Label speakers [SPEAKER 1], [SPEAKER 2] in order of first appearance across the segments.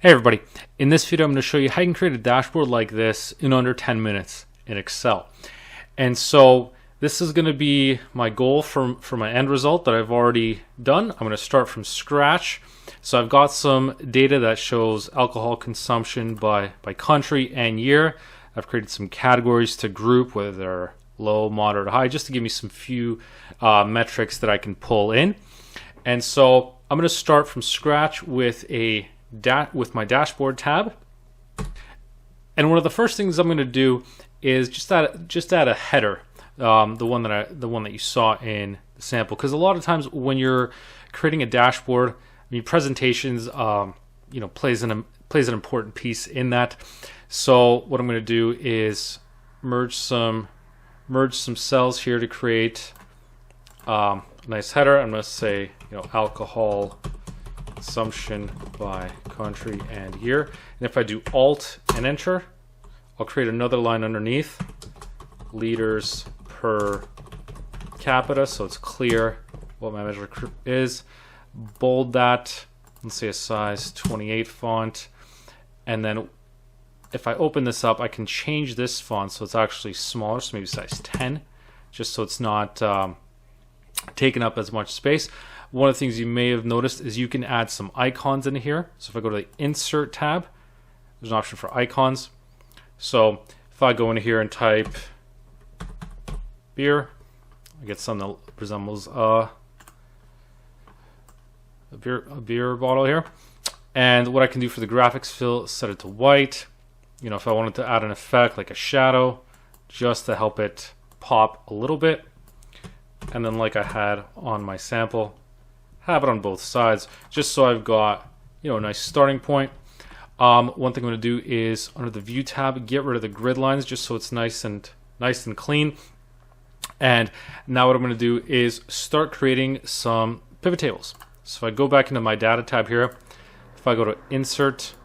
[SPEAKER 1] Hey everybody, in this video I'm going to show you how you can create a dashboard like this in under 10 minutes in Excel. And so this is going to be my goal for my end result that I've already done. I'm going to start from scratch. So I've got some data that shows alcohol consumption by country and year. I've created some categories to group whether they're low, moderate, or high, just to give me some few metrics that I can pull in. And so I'm going to start from scratch with my dashboard tab, and one of the first things I'm going to do is just add a header, the one that you saw in the sample, because a lot of times when you're creating a dashboard, presentations plays an important piece in that. So what I'm going to do is merge some cells here to create a nice header. I'm going to say alcohol consumption by country and year, and if I do Alt and Enter, I'll create another line underneath, liters per capita, so it's clear what my measure is. Bold that, let's say a size 28 font, and then if I open this up, I can change this font so it's actually smaller, so maybe size 10, just so it's not taking up as much space. One of the things you may have noticed is you can add some icons in here. So if I go to the Insert tab, there's an option for icons. So if I go into here and type beer, I get something that resembles a beer bottle here. And what I can do for the graphics fill, set it to white. If I wanted to add an effect like a shadow, just to help it pop a little bit. And then like I had on my sample, have it on both sides, just so I've got a nice starting point. One thing I'm going to do is under the View tab, get rid of the grid lines, just so it's nice and clean. And now what I'm going to do is start creating some pivot tables. So if I go back into my Data tab here, if I go to Insert,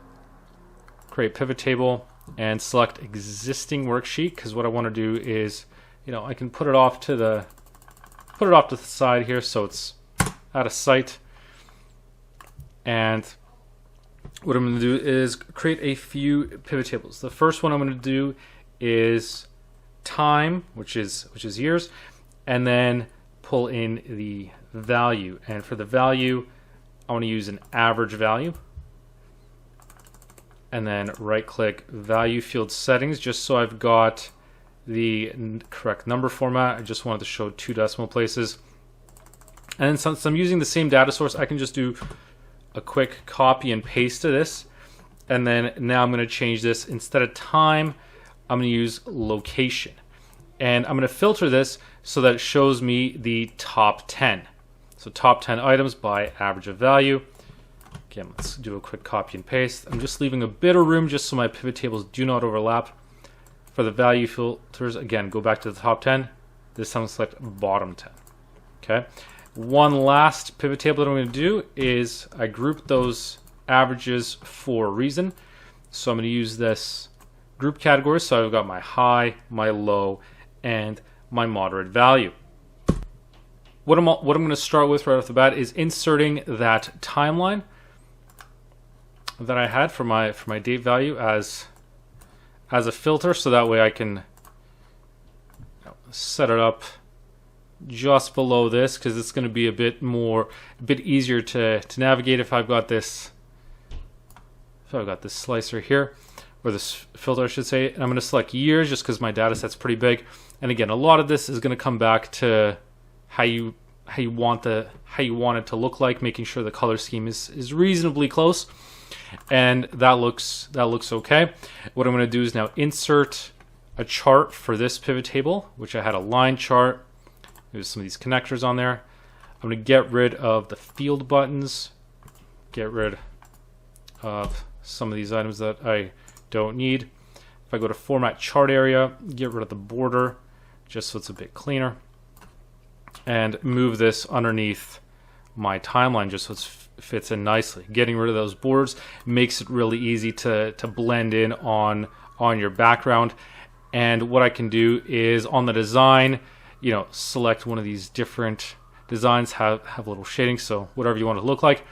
[SPEAKER 1] Create Pivot Table, and select Existing Worksheet, because what I want to do is, I can put it off to the side here, so it's out of sight. And what I'm going to do is create a few pivot tables. The first one I'm going to do is time, which is years, and then pull in the value. And for the value, I want to use an average value. And then right click Value Field Settings, just so I've got the correct number format. I just wanted to show 2 decimal places. And then since I'm using the same data source, I can just do a quick copy and paste to this. And then now I'm going to change this. Instead of time, I'm going to use location. And I'm going to filter this so that it shows me the top 10. So top 10 items by average of value. Again, let's do a quick copy and paste. I'm just leaving a bit of room just so my pivot tables do not overlap. For the value filters, again, go back to the top 10. This time select bottom 10. Okay. One last pivot table that I'm going to do is I group those averages for a reason. So I'm going to use this group category. So I've got my high, my low, and my moderate value. What I'm going to start with right off the bat is inserting that timeline that I had for my date value as a filter, so that way I can set it up just below this, because it's going to be a bit easier to navigate if I've got this slicer here, or this filter I should say. And I'm going to select years just because my data set's pretty big. And again, a lot of this is going to come back to how you want it to look like, making sure the color scheme is reasonably close. And that looks okay. What I'm going to do is now insert a chart for this pivot table, which I had a line chart. There's some of these connectors on there. I'm going to get rid of the field buttons, get rid of some of these items that I don't need. If I go to Format Chart Area, get rid of the border, just so it's a bit cleaner, and move this underneath my timeline just so it fits in nicely. Getting rid of those borders makes it really easy to blend in on your background. And what I can do is on the design, select one of these different designs, have a little shading, so whatever you want it to look like.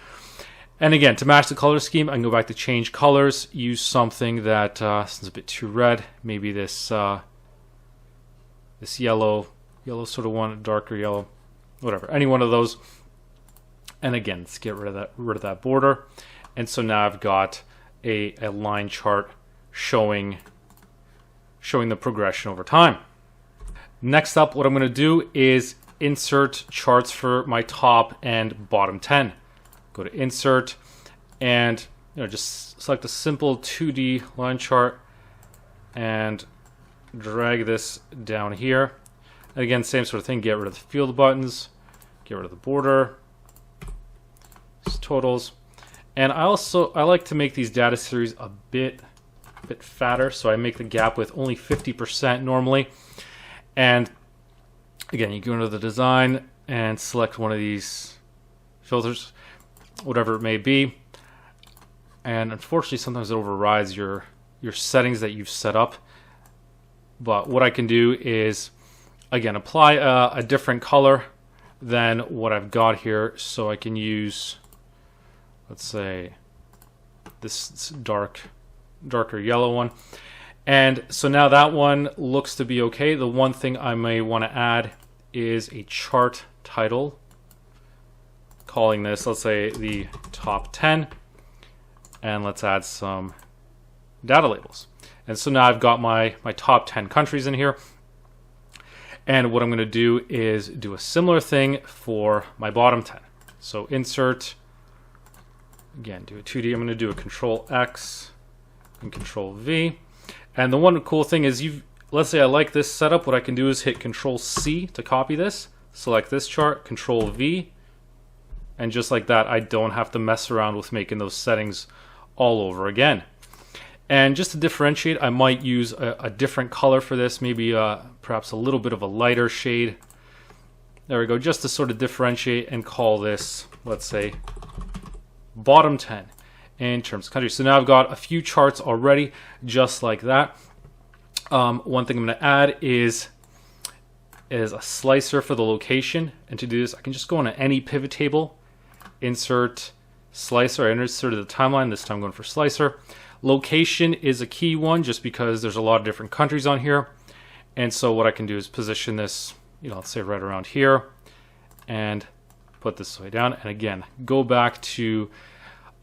[SPEAKER 1] And again, to match the color scheme, I can go back to change colors, use something that is a bit too red, maybe this this yellow sort of one, darker yellow, whatever, any one of those. And again, let's get rid of that border. And so now I've got a line chart showing the progression over time. Next up, what I'm going to do is insert charts for my top and bottom 10. Go to insert and just select a simple 2D line chart and drag this down here. And again, same sort of thing, get rid of the field buttons, get rid of the border, totals. And I like to make these data series a bit fatter, so I make the gap width only 50% normally. And again, you go into the design and select one of these filters, whatever it may be. And unfortunately, sometimes it overrides your settings that you've set up. But what I can do is, again, apply a different color than what I've got here. So I can use, let's say, this darker yellow one. And so now that one looks to be okay. The one thing I may want to add is a chart title, calling this, let's say, the top 10. And let's add some data labels. And so now I've got my top 10 countries in here. And what I'm going to do is do a similar thing for my bottom 10. So insert, again, do a 2D. I'm going to do a Control X and Control V. And the one cool thing is, let's say I like this setup, what I can do is hit Control C to copy this, select this chart, Control V, and just like that, I don't have to mess around with making those settings all over again. And just to differentiate, I might use a different color for this, maybe perhaps a little bit of a lighter shade. There we go, just to sort of differentiate and call this, let's say, bottom 10 in terms of country. So now I've got a few charts already, just like that. One thing I'm going to add is a slicer for the location. And to do this, I can just go into any pivot table, insert slicer. I inserted the timeline. This time I'm going for slicer. Location is a key one, just because there's a lot of different countries on here. And so what I can do is position this, let's say right around here, and put this way down. And again, go back to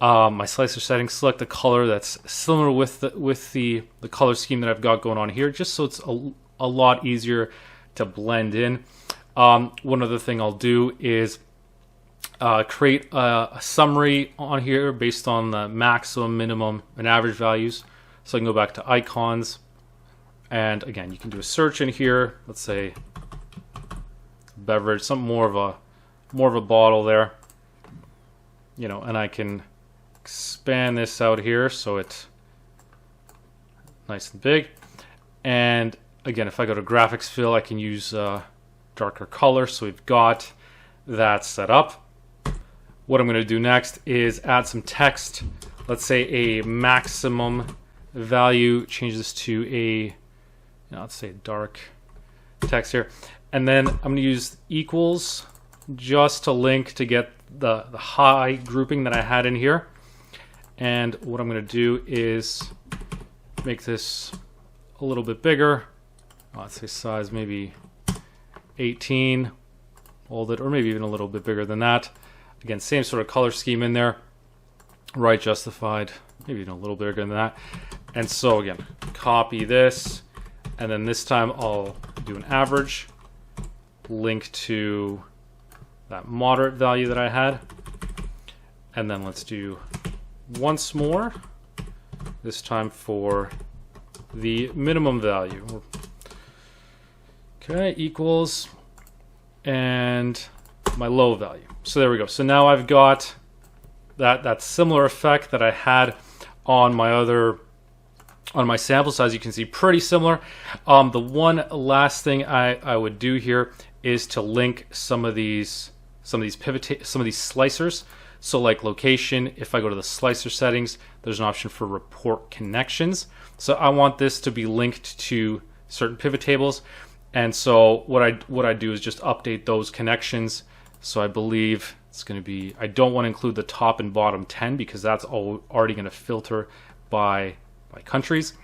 [SPEAKER 1] my slicer settings, select a color that's similar with the color scheme that I've got going on here, just so it's a lot easier to blend in. One other thing I'll do is create a summary on here based on the maximum, minimum, and average values. So I can go back to icons, and again, you can do a search in here. Let's say beverage, something more of a bottle there, and I can expand this out here so it's nice and big. And again, if I go to graphics fill, I can use darker color. So we've got that set up. What I'm going to do next is add some text. Let's say a maximum value, change this to a, let's say dark text here. And then I'm going to use equals just to link to get the high grouping that I had in here. And what I'm going to do is make this a little bit bigger. Let's say size maybe 18, hold it, or maybe even a little bit bigger than that. Again, same sort of color scheme in there, right justified, maybe even a little bigger than that. And so again, copy this, and then this time I'll do an average, link to that moderate value that I had. And then let's do once more, this time for the minimum value. Okay, equals, and my low value. So there we go. So now I've got that similar effect that I had on my sample size. You can see pretty similar. The one last thing I would do here is to link some of these slicers. So like location, if I go to the slicer settings, there's an option for report connections. So I want this to be linked to certain pivot tables. And so what I do is just update those connections. So I believe, let's It's going to be, I don't want to include the top and bottom 10 because that's already going to filter by countries.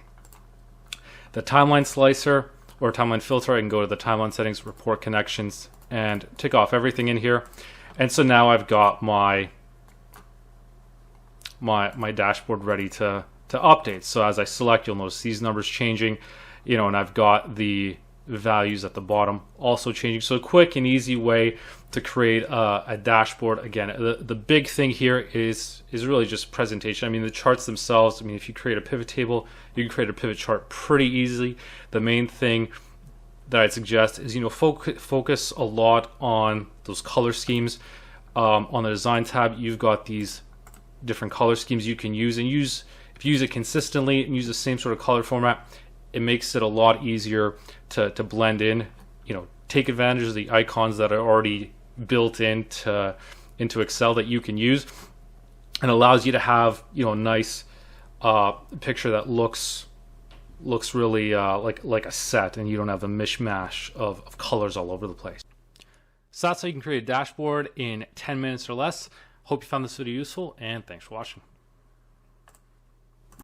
[SPEAKER 1] The timeline slicer or timeline filter, I can go to the timeline settings, report connections, and tick off everything in here. And so now I've got my dashboard ready to update. So as I select, you'll notice these numbers changing, and I've got the values at the bottom also changing. So a quick and easy way to create a dashboard. Again, the big thing here is really just presentation. I mean, the charts themselves, I mean, if you create a pivot table, you can create a pivot chart pretty easily. The main thing that I'd suggest is, focus a lot on those color schemes. On the design tab, you've got these different color schemes you can use, and if you use it consistently and use the same sort of color format, it makes it a lot easier to blend in. Take advantage of the icons that are already built into Excel that you can use, and allows you to have a nice picture that looks really like a set, and you don't have a mishmash of colors all over the place. So that's how you can create a dashboard in 10 minutes or less. Hope you found this video useful, and thanks for watching.